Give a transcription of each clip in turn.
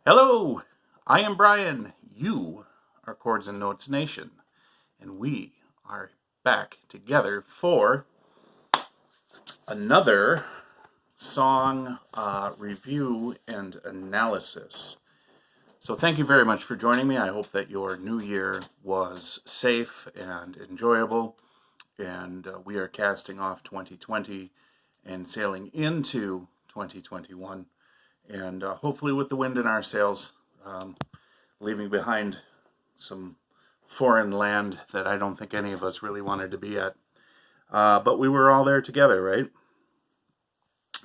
Hello, I am Brian. You are Chords and Notes Nation, and we are back together for another song review and analysis. So thank you very much for joining me. I hope that your new year was safe and enjoyable, and we are casting off 2020 and sailing into 2021. And hopefully with the wind in our sails, leaving behind some foreign land that I don't think any of us really wanted to be at. But we were all there together, right?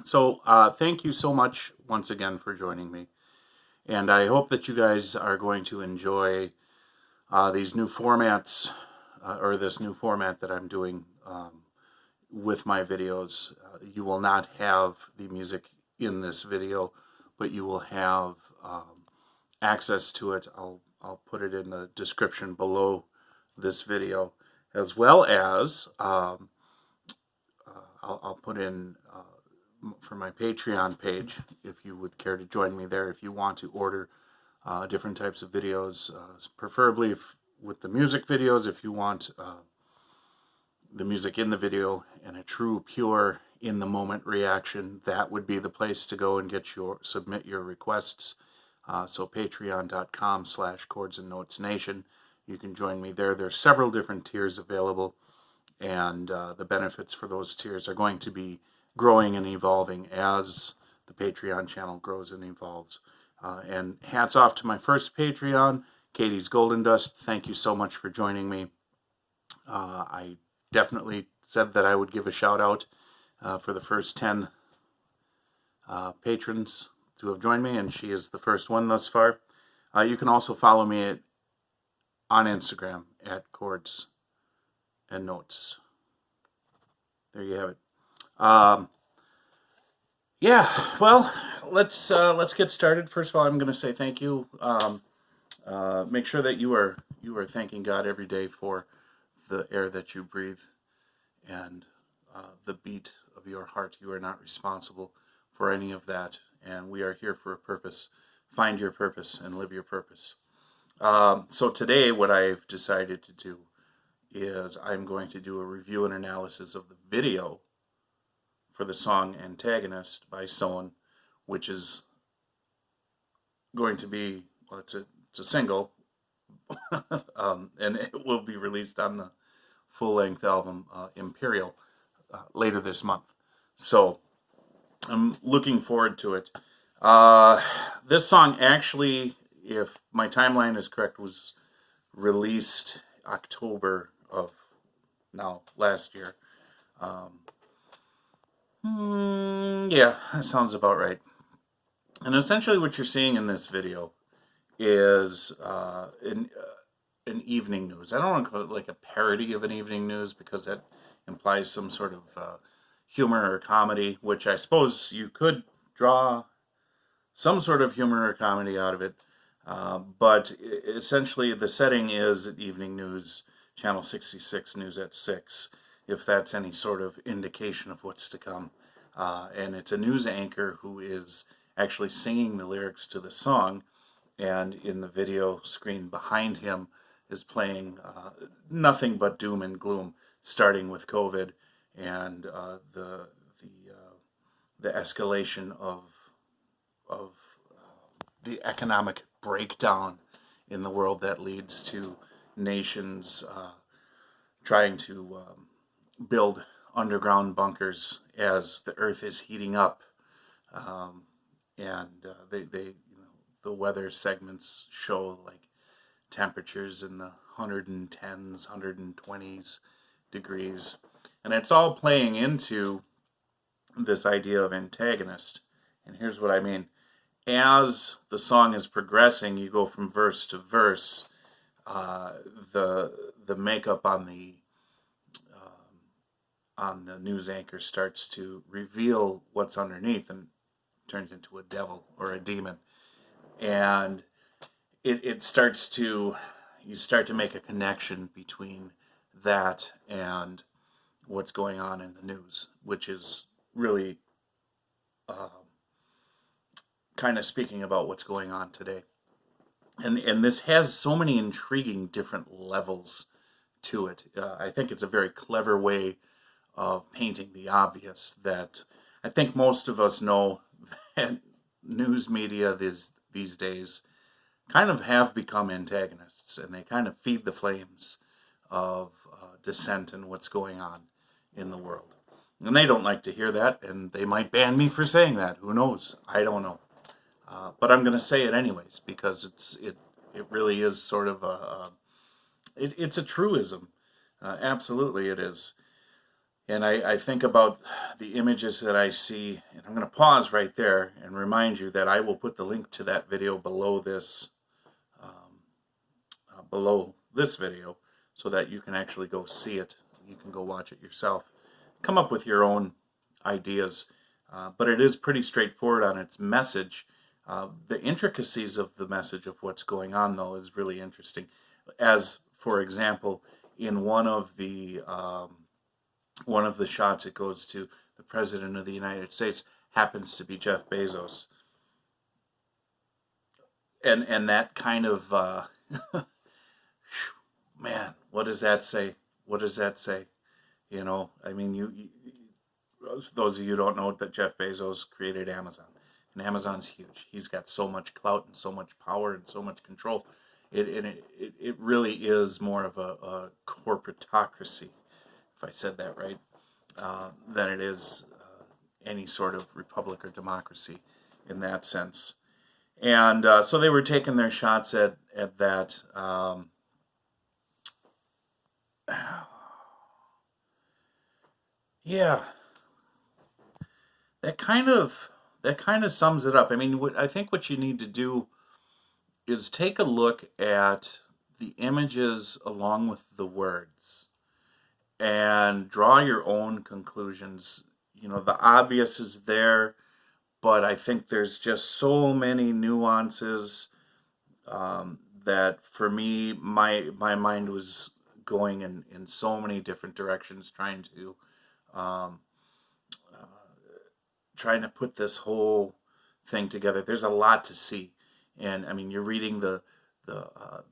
So thank you so much once again for joining me. And I hope that you guys are going to enjoy these new formats, or this new format that I'm doing with my videos. You will not have the music in this video, but you will have access to it. I'll put it in the description below this video, as well as I'll put in for my Patreon page, if you would care to join me there, if you want to order different types of videos, preferably with the music videos, if you want the music in the video and a true, pure, in-the-moment reaction, that would be the place to go and submit your requests. So patreon.com/Chords and Notes Nation. You can join me there. There's several different tiers available, and the benefits for those tiers are going to be growing and evolving as the Patreon channel grows and evolves. And hats off to my first Patreon, Katie's Golden Dust. Thank you so much for joining me. I definitely said that I would give a shout out for the first 10 patrons to have joined me, and she is the first one thus far. You can also follow me on Instagram at Chords and Notes. There you have it. Yeah, well, let's get started. First of all, I'm going to say thank you. Make sure that you are thanking God every day for the air that you breathe and the beat of your heart. You are not responsible for any of that, and we are here for a purpose. Find your purpose and live your purpose. So today what I've decided to do is I'm going to do a review and analysis of the video for the song Antagonist by Soen, which is going to be, well, it's a single, and it will be released on the full-length album Imperial later this month. So I'm looking forward to it. This song actually, if my timeline is correct, was released October of last year. Yeah, that sounds about right. And essentially what you're seeing in this video is an evening news. I don't want to call it like a parody of an evening news, because that implies some sort of humor or comedy, which I suppose you could draw some sort of humor or comedy out of it. But essentially the setting is evening news, channel 66, news at 6, if that's any sort of indication of what's to come. And it's a news anchor who is actually singing the lyrics to the song, and in the video screen behind him is playing nothing but doom and gloom, starting with COVID and the escalation of the economic breakdown in the world that leads to nations trying to build underground bunkers as the earth is heating up, and the weather segments show like temperatures in the 110s, 120s degrees, and it's all playing into this idea of antagonist. And here's what I mean. As the song is progressing, you go from verse to verse. The makeup on the news anchor starts to reveal what's underneath and turns into a devil or a demon, and you start to make a connection between that and what's going on in the news, which is really kind of speaking about what's going on today. And this has so many intriguing different levels to it. I think it's a very clever way of painting the obvious that I think most of us know that news media these days kind of have become antagonists, and they kind of feed the flames of dissent and what's going on in the world. And they don't like to hear that, and they might ban me for saying that. Who knows? I don't know. But I'm going to say it anyways, because it really is sort of it's a truism. Absolutely it is. And I think about the images that I see, and I'm going to pause right there and remind you that I will put the link to that video below this video, so that you can actually go see it. You can go watch it yourself. Come up with your own ideas. But it is pretty straightforward on its message. The intricacies of the message of what's going on, though, is really interesting. As, for example, in one of the shots, it goes to the President of the United States happens to be Jeff Bezos. And that kind of, man, what does that say? What does that say? You know, I mean, you those of you who don't know that Jeff Bezos created Amazon. And Amazon's huge. He's got so much clout and so much power and so much control. It really is more of a corporatocracy, if I said that right, than it is any sort of republic or democracy in that sense. And so they were taking their shots at that. Yeah, that kind of sums it up. I mean, I think what you need to do is take a look at the images along with the words and draw your own conclusions. You know, the obvious is there, but I think there's just so many nuances that for me, my mind was going in so many different directions, trying to put this whole thing together. There's a lot to see, and I mean, you're reading the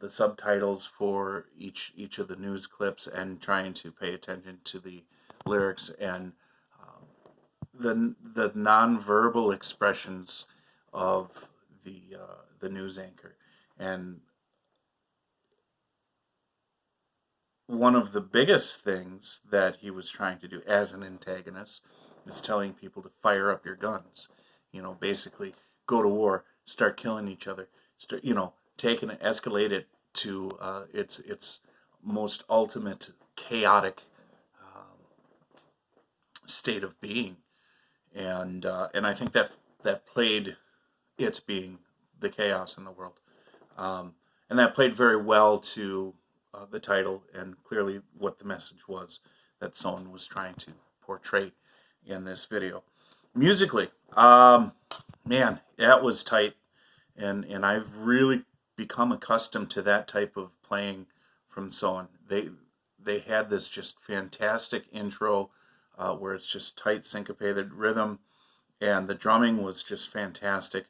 subtitles for each of the news clips and trying to pay attention to the lyrics and the nonverbal expressions of the news anchor. And one of the biggest things that he was trying to do as an antagonist is telling people to fire up your guns. You know, basically go to war, start killing each other, escalate it to its most ultimate chaotic state of being. And I think that played it being the chaos in the world. And that played very well to the title and clearly what the message was that Soen was trying to portray in this video. Musically, man, that was tight, and I've really become accustomed to that type of playing from Soen. They had this just fantastic intro where it's just tight syncopated rhythm, and the drumming was just fantastic.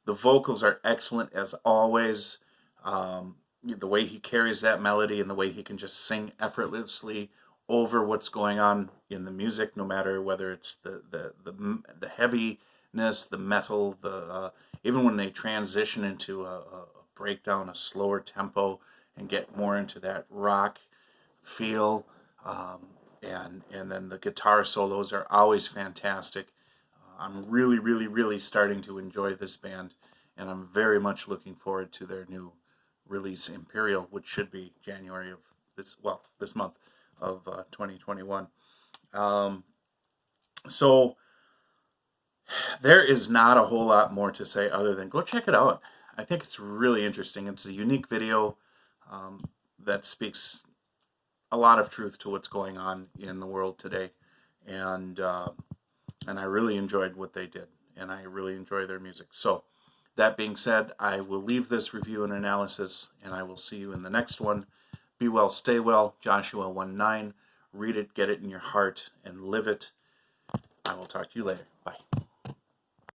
The vocals are excellent as always. The way he carries that melody and the way he can just sing effortlessly over what's going on in the music, no matter whether it's the heaviness, the metal, even when they transition into a breakdown, a slower tempo, and get more into that rock feel, and then the guitar solos are always fantastic. I'm really, really, really starting to enjoy this band, and I'm very much looking forward to their new release, Imperial, which should be January of this month of 2021. So there is not a whole lot more to say other than go check it out. I think it's really interesting. It's a unique video that speaks a lot of truth to what's going on in the world today, and I really enjoyed what they did, and I really enjoy their music. So that being said, I will leave this review and analysis, and I will see you in the next one. Be well, stay well, Joshua 1:9. Read it, get it in your heart, and live it. I will talk to you later. Bye.